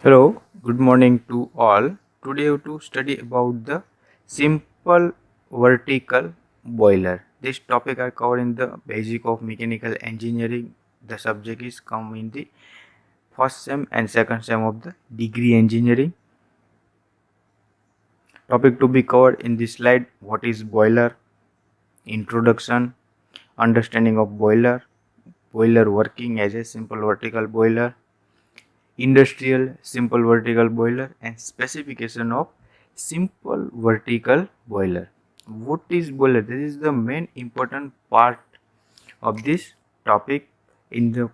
Hello, good morning to all. Today we have to study about the simple vertical boiler. This topic I cover in the basic of mechanical engineering. The subject is come in the first sem and second sem of the degree engineering. Topic to be covered in this slide: what is boiler, introduction, understanding of boiler, boiler working as a simple vertical boiler, industrial simple vertical boiler, and specification of simple vertical boiler. What is boiler? This is the main important part of this topic. In the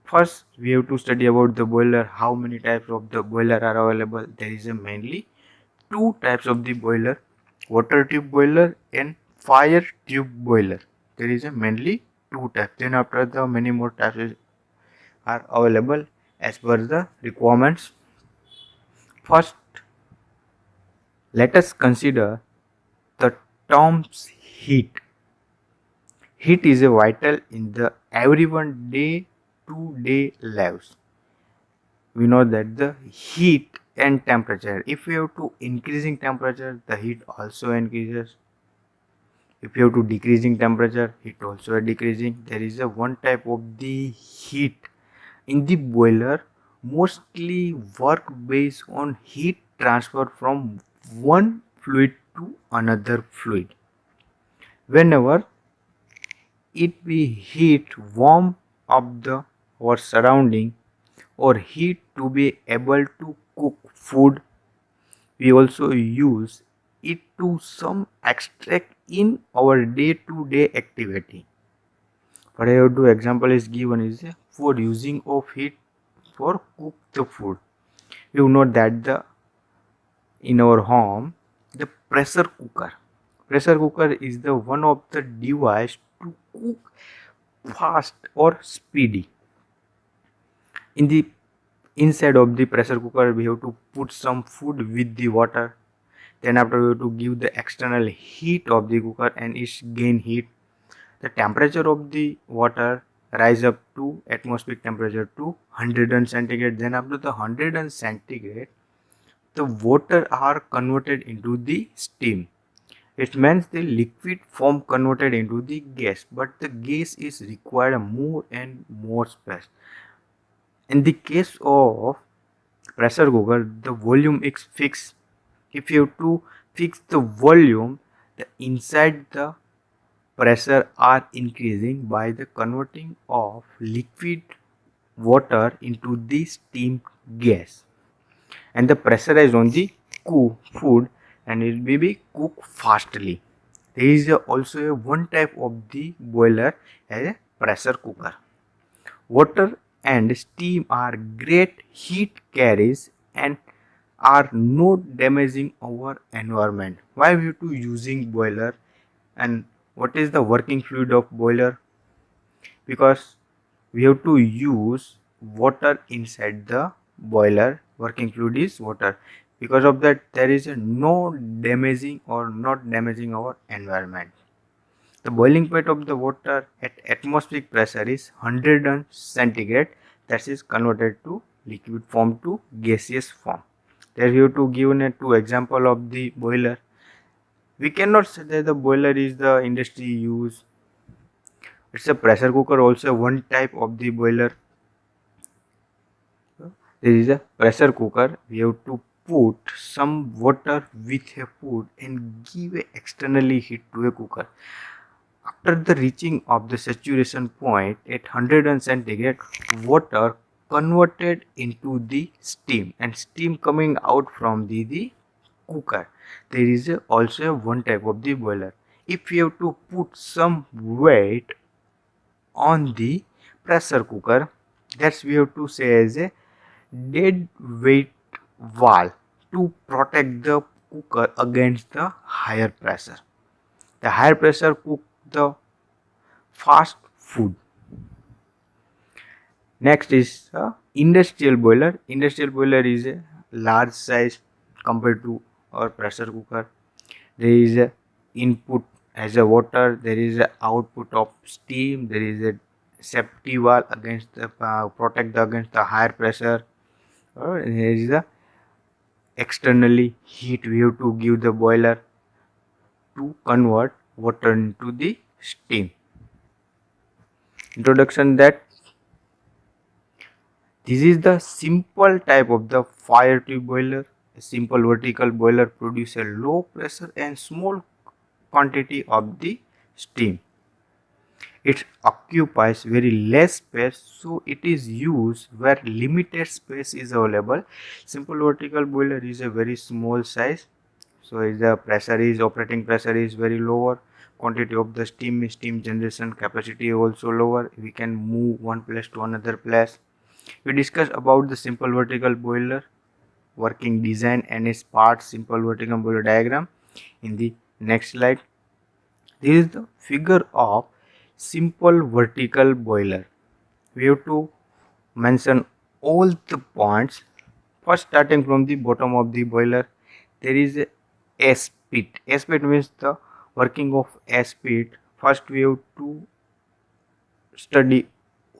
first, we have to study about the boiler. How many types of the boiler are available? There is a mainly two types of the boiler: water tube boiler and fire tube boiler. There is a mainly two types. Then after the many more types are available as per the requirements. First, let us consider the terms heat. Heat is a vital in the everyone day to day lives. We know that the heat and temperature. If we have to increasing temperature, the heat also increases. If you have to decreasing temperature, heat also decreasing. There is a one type of the heat in the boiler mostly work based on heat transfer from one fluid to another fluid. Whenever it be heat warm up the or surrounding or heat to be able to cook food, we also use it to some extract in our day to day activity. For example is given is for using of heat for cook the food. We know that the in our home the pressure cooker is the one of the device to cook fast or speedy. In the inside of the pressure cooker we have to put some food with the water. Then after we have to give the external heat of the cooker and it gain heat. The temperature of the water rise up to atmospheric temperature to 100 centigrade. Then after the 100 centigrade, the water are converted into the steam. It means the liquid form converted into the gas, but the gas is required more and more space. In the case of pressure cooker, the volume is fixed. If you have to fix the volume, the inside the pressure are increasing by the converting of liquid water into the steam gas, and the pressure is on the cook food and it will be cooked fastly. There is also a one type of the boiler as a pressure cooker. Water and steam are great heat carriers and are not damaging our environment. Why we have to using boiler, and what is the working fluid of boiler? Because we have to use water inside the boiler. Working fluid is water. Because of that there is no damaging or not damaging our environment. The boiling point of the water at atmospheric pressure is 100 centigrade, that is converted to liquid form to gaseous form. There you have to give two example of the boiler. We cannot say that the boiler is the industry use. It's a pressure cooker also one type of the boiler. There is a pressure cooker. We have to put some water with a food and give a externally heat to a cooker. After the reaching of the saturation point at 100 centigrade, water converted into the steam and steam coming out from the cooker. There is also one type of the boiler. If you have to put some weight on the pressure cooker, that's we have to say as a dead weight valve to protect the cooker against the higher pressure. The higher pressure cook the fast food. Next is a industrial boiler. Industrial boiler is a large size compared to our pressure cooker. There is a input as a water. There is a output of steam. There is a safety valve against the protect against the higher pressure. Here is the externally heat we have to give the boiler to convert water into the steam. Introduction that this is the simple type of the fire tube boiler. A simple vertical boiler produces a low pressure and small quantity of the steam. It occupies very less space, so it is used where limited space is available. Simple vertical boiler is a very small size, so the operating pressure is very lower. Quantity of the steam generation capacity also lower. We can move one place to another place. We discussed about the simple vertical boiler working design and its parts. Simple vertical boiler diagram in the next slide. This is the figure of simple vertical boiler. We have to mention all the points. First, starting from the bottom of the boiler, there is a S-pit. S-pit means the working of S-pit. First, we have to study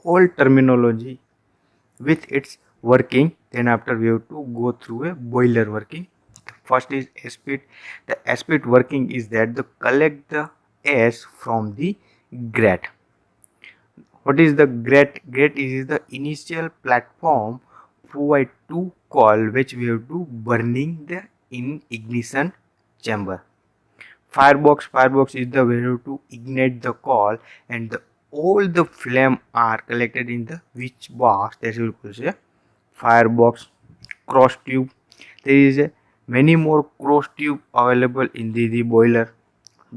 all terminology with its working. Then after we have to go through a boiler working. First is S-pit. The S-pit working is that to collect the ash from the grate. What is the grate? Grate is the initial platform provide to coal which we have to burning the in ignition chamber. Firebox is the way to ignite the coal, and all the flame are collected in the which box, that will call a firebox. Cross tube, there is a many more cross tube available in the boiler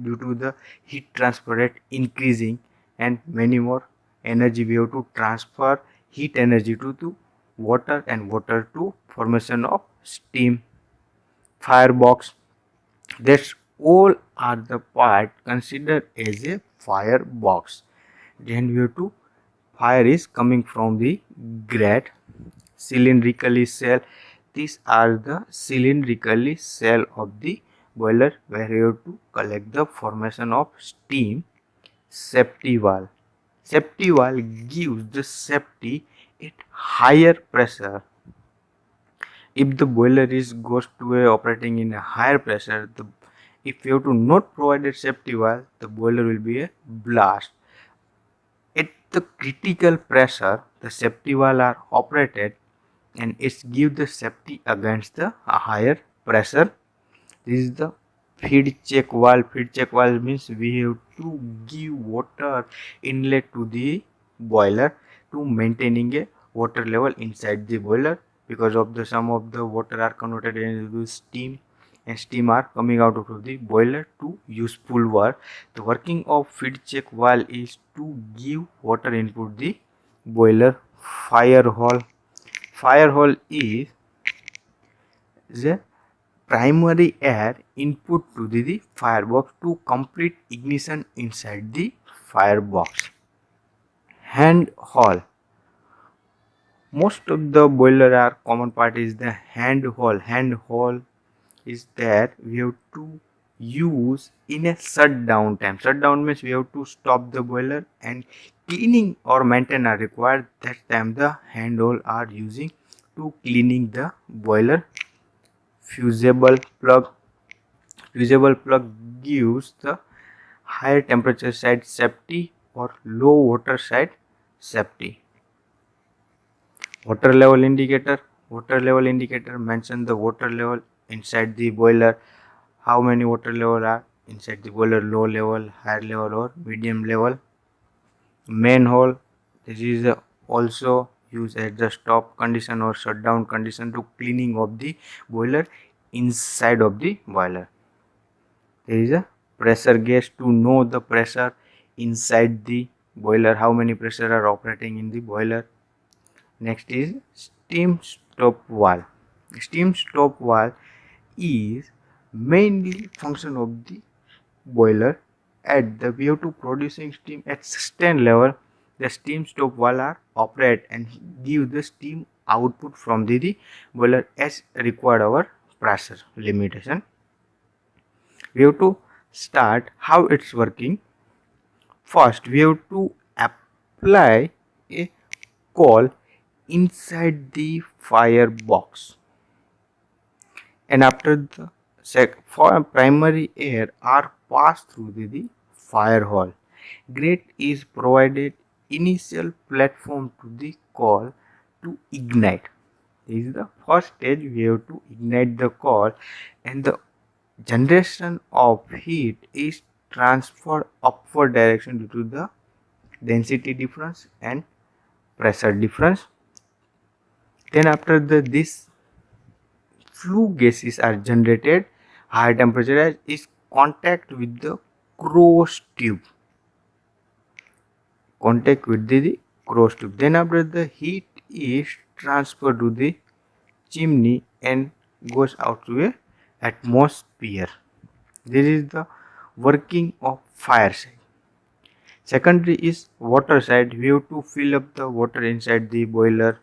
due to the heat transfer rate increasing, and many more energy we have to transfer heat energy to water and water to formation of steam. Firebox, that's all are the part considered as a firebox. Then we have to fire is coming from the grate. Cylindrically cell, these are the cylindrically cell of the boiler where you have to collect the formation of steam. Safety valve, safety valve gives the safety at higher pressure. If the boiler is goes to a operating in a higher pressure, if you have to not provide a safety valve, the boiler will be a blast. At the critical pressure, the safety valve are operated and it gives the safety against the higher pressure. This is the feed check valve. Feed check valve means we have to give water inlet to the boiler to maintaining a water level inside the boiler, because of the some of the water are converted into steam and steam are coming out of the boiler to useful work. The working of feed check valve is to give water input the boiler. Fire hole, fire hole is the primary air input to the firebox to complete ignition inside the firebox. Hand hole, most of the boiler are common part is the hand hole. Hand hole is that we have to use in a shutdown time. Shutdown means we have to stop the boiler and cleaning or maintenance are required. That time the hand hole are using to cleaning the boiler. Fusible plug, fusible plug gives the higher temperature side safety or low water side safety. Water level indicator, water level indicator mention the water level inside the boiler. How many water level are inside the boiler? Low level, higher level or medium level. Manhole, this is also used as the stop condition or shutdown condition to cleaning of the boiler inside of the boiler. There is a pressure gauge to know the pressure inside the boiler, how many pressure are operating in the boiler. Next is steam stop valve. Steam stop valve is mainly function of the boiler at the we have to producing steam at sustained level. The steam stop valve are operate and give the steam output from the boiler as required our pressure limitation. We have to start how it's working. First we have to apply a coal inside the firebox, and after the primary air are passed through the fire hole. Grate is provided initial platform to the coal to ignite. This is the first stage. We have to ignite the coal, and the generation of heat is transferred upward direction due to the density difference and pressure difference. Then after this flue gases are generated, high temperature is contact with the cross tube. Then after the heat is transferred to the chimney and goes out to a atmosphere. This is the working of fire side. Secondary is water side. We have to fill up the water inside the boiler.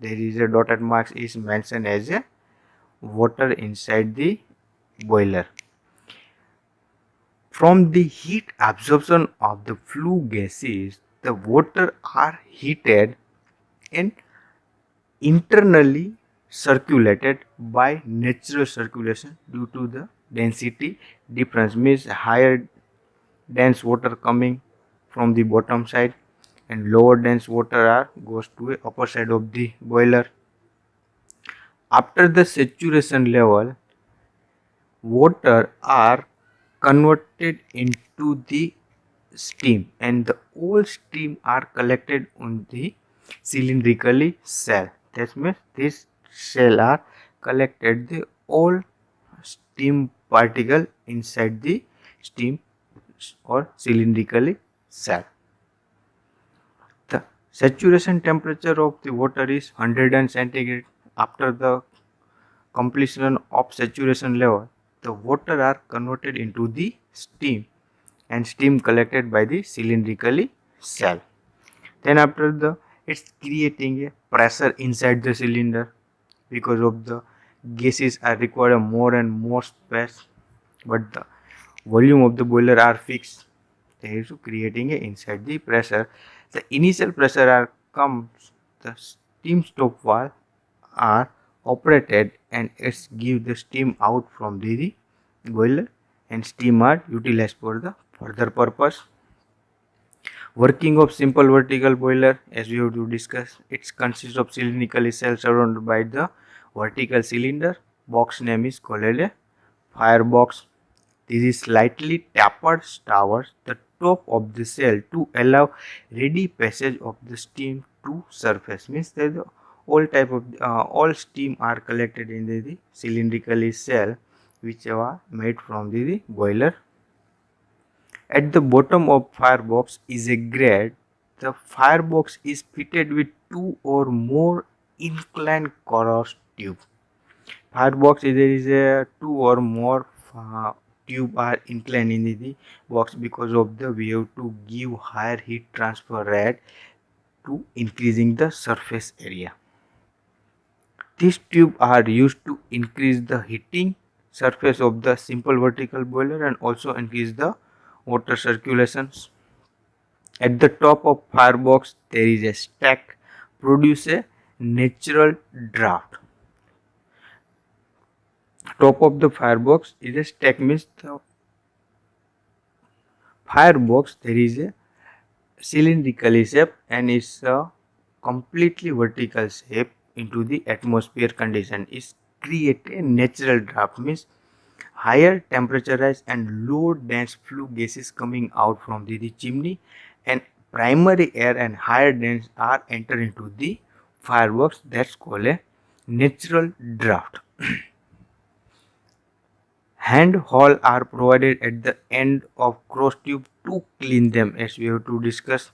There is a dotted mark is mentioned as a water inside the boiler. From the heat absorption of the flue gases, the water are heated and internally circulated by natural circulation due to the density difference. Means higher dense water coming from the bottom side and lower dense water goes to the upper side of the boiler. After the saturation level, water are converted into the steam, and the all steam are collected on the cylindrically cell. That means this cell are collected the all steam particle inside the steam or cylindrically cell. The saturation temperature of the water is 100 centigrade. After the completion of saturation level, the water are converted into the steam, and steam collected by the cylindrically cell. Then after it's creating a pressure inside the cylinder because of the gases are require more and more space, but the volume of the boiler are fixed. There is creating a inside the pressure. The initial pressure comes, the steam stop valve are operated and it's give the steam out from the boiler, and steam are utilized for the further purpose. Working of simple vertical boiler, as we have to discuss, it consists of cylindrical cell surrounded by the vertical cylinder. Box name is called a firebox. This is slightly tapered towards the top of the cell to allow ready passage of the steam to surface. Means that all steam are collected in the cylindrical cell which are made from the boiler. At the bottom of firebox is a grate. The firebox is fitted with two or more inclined cross tube. Firebox there is a two or more tube are inclined in the box because of the we have to give higher heat transfer rate to increasing the surface area. These tubes are used to increase the heating surface of the simple vertical boiler and also increase the water circulations. At the top of firebox there is a stack produce a natural draft. Top of the firebox is a stack, means the firebox there is a cylindrical shape and is a completely vertical shape into the atmosphere condition. Is create a natural draft, means higher temperature rise and low dense flue gases coming out from the chimney, and primary air and higher dense are enter into the firebox. That's called a natural draft. Hand hole are provided at the end of cross tube to clean them, as we have to discuss.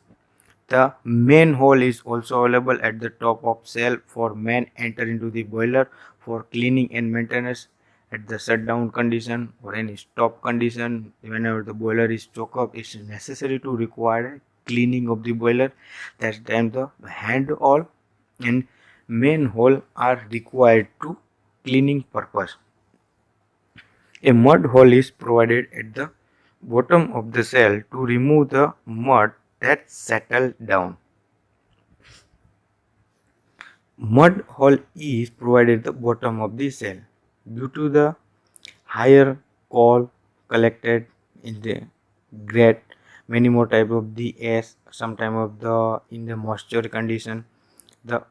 The main hole is also available at the top of cell for men enter into the boiler for cleaning and maintenance at the shutdown condition or any stop condition. Whenever the boiler is choked up, it's necessary to require cleaning of the boiler. That time the hand hole and main hole are required to cleaning purpose. A mud hole is provided at the bottom of the cell to remove the mud that settle down. Mud hole is provided at the bottom of the cell. Due to the higher coal collected in the grate, many more type of the ash, sometime of the in the moisture condition, the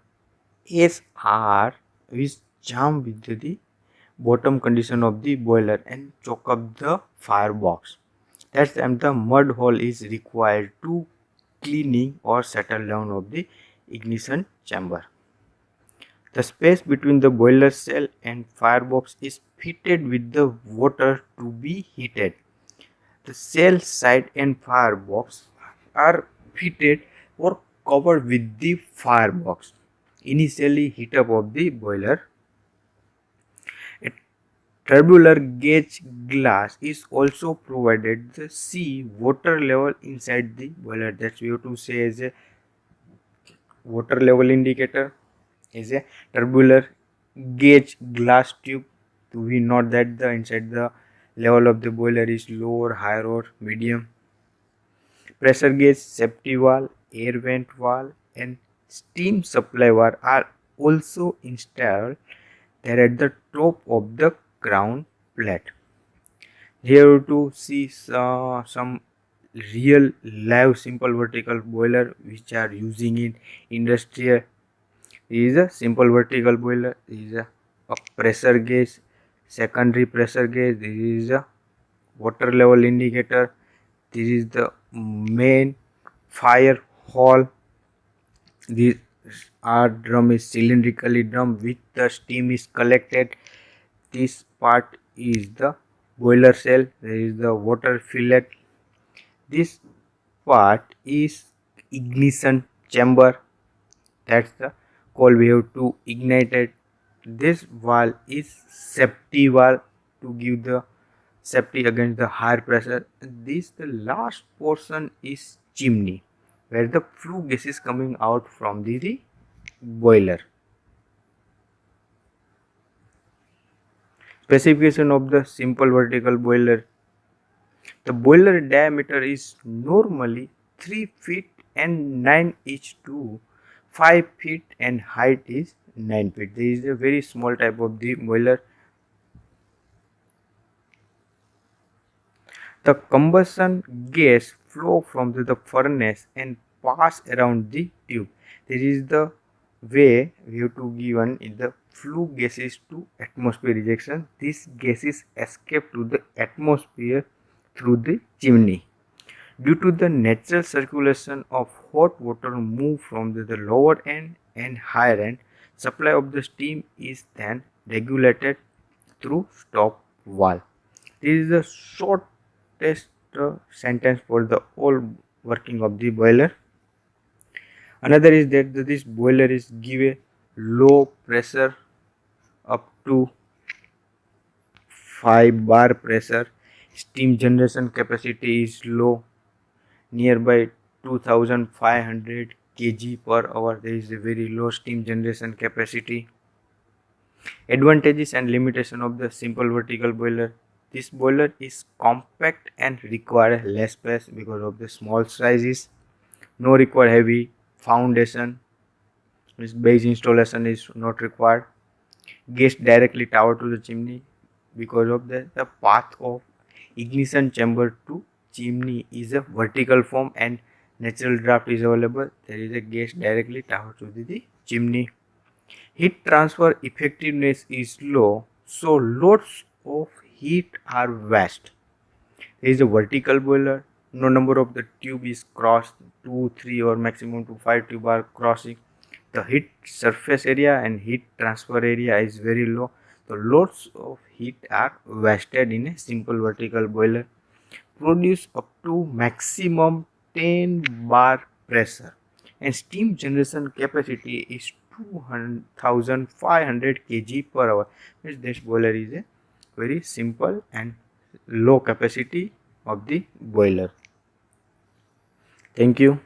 ash are which jam with the bottom condition of the boiler and choke up the firebox. That's time the mud hole is required to cleaning or settle down of the ignition chamber. The space between the boiler cell and firebox is fitted with the water to be heated. The cell side and firebox are fitted or covered with the firebox. Initially heat up of the boiler. A tubular gauge glass is also provided to see water level inside the boiler. That's we have to say as a water level indicator is a tubular gauge glass tube. We note that the inside the level of the boiler is lower, higher or medium. Pressure gauge, safety valve, air vent valve and steam supply valve are also installed there at the top of the crown plate. Here to see some real live simple vertical boiler which are using in industrial. This is a simple vertical boiler. This is a pressure gauge, secondary pressure gauge. This is a water level indicator. This is the main fire hall. This our drum is cylindrically drum with the steam is collected. This part is the boiler cell. There is the water fillet. This part is ignition chamber. That's the coal we have to ignite it. This valve is safety valve to give the safety against the higher pressure. This the last portion is chimney where the flue gas is coming out from the boiler. Specification of the simple vertical boiler. The boiler diameter is normally 3 feet and 9 inch to 5 feet and height is 9 feet. This is a very small type of the boiler. The combustion gas flow from the furnace and pass around the tube. This is the way we have to given in the flue gases to atmosphere rejection. These gases escape to the atmosphere through the chimney. Due to the natural circulation of hot water move from the lower end and higher end, supply of the steam is then regulated through stop valve. This is the shortest sentence for the whole working of the boiler. Another is that this boiler is give a low pressure up to 5 bar pressure. Steam generation capacity is low, nearby 2500 kg per hour. There is a very low steam generation capacity. Advantages and limitation of the simple vertical boiler. This boiler is compact and require less space because of the small sizes. No require heavy foundation. This base installation is not required. Gas directly tower to the chimney because of the path of ignition chamber to chimney is a vertical form and natural draft is available. There is a gas directly tower to the chimney. Heat transfer effectiveness is low, so loads of heat are vast. There is a vertical boiler. No number of the tube is crossed. 2, 3 or maximum to 5 tube are crossing. The heat surface area and heat transfer area is very low. The loads of heat are wasted in a simple vertical boiler. Produce up to maximum 10 bar pressure and steam generation capacity is 2500 kg per hour. This boiler is a very simple and low capacity of the boiler. Thank you.